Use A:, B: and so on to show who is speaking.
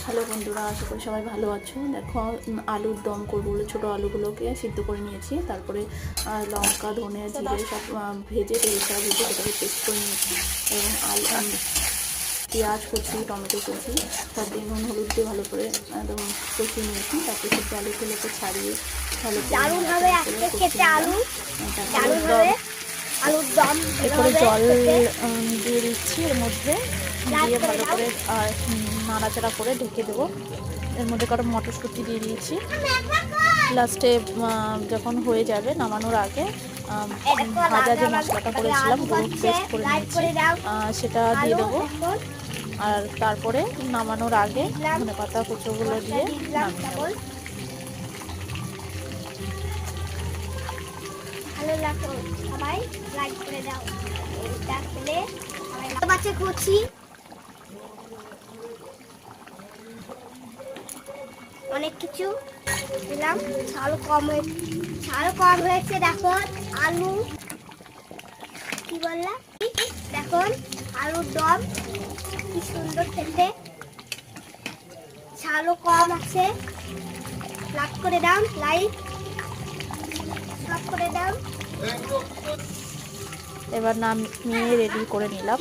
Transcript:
A: Hello বন্ধুরা, আশা করি সবাই ভালো আছো। দেখো আলুর দম করবো বলে ছোটো আলুগুলোকে সিদ্ধ করে নিয়েছি। তারপরে লঙ্কা, ধনে, জিরে সব ভেজে তেলটা ভেজে সেটাকে পেস্ট করে নিয়েছি। এবং আলু, পেঁয়াজ কুচি, টমেটো কুচি সব দিয়ে নুন হলুদ দিয়ে ভালো করে একদম কষিয়ে নিয়েছি। তারপরে সিদ্ধ আলুগুলোকে ছাড়িয়ে ভালো করে
B: আলুর দম
A: এরপরে জল দিয়ে দিচ্ছি এর মধ্যে, দিয়ে ভালো করে নাড়াচাড়া করে ঢেকে দেবো। এর মধ্যে কটা মটরশুঁটি দিয়ে দিয়েছি। লাস্টে যখন হয়ে যাবে নামানোর আগে ভাজা যে মশলাটা করেছিলাম, গরুর পেস্ট করে নিয়েছি, সেটা দিয়ে দেবো। আর তারপরে নামানোর আগে ধনেপাতা কুচোগুলো দিয়ে নামিয়ে দেবো।
B: ভালো লাগলো, সবাই লাইক করে দাও। এটা খেলে সবাই বাচ্চা খুঁজছি অনেক কিছু দিলাম। ঝাল কম হয়েছে। দেখো আলু কি বললাম, দেখুন আলুর দম কি সুন্দর খেতে। ঝালও কম আছে। লাইক করে দাও, লাইক করে দাও।
A: এবার নামিয়ে রেডি করে নিলাম।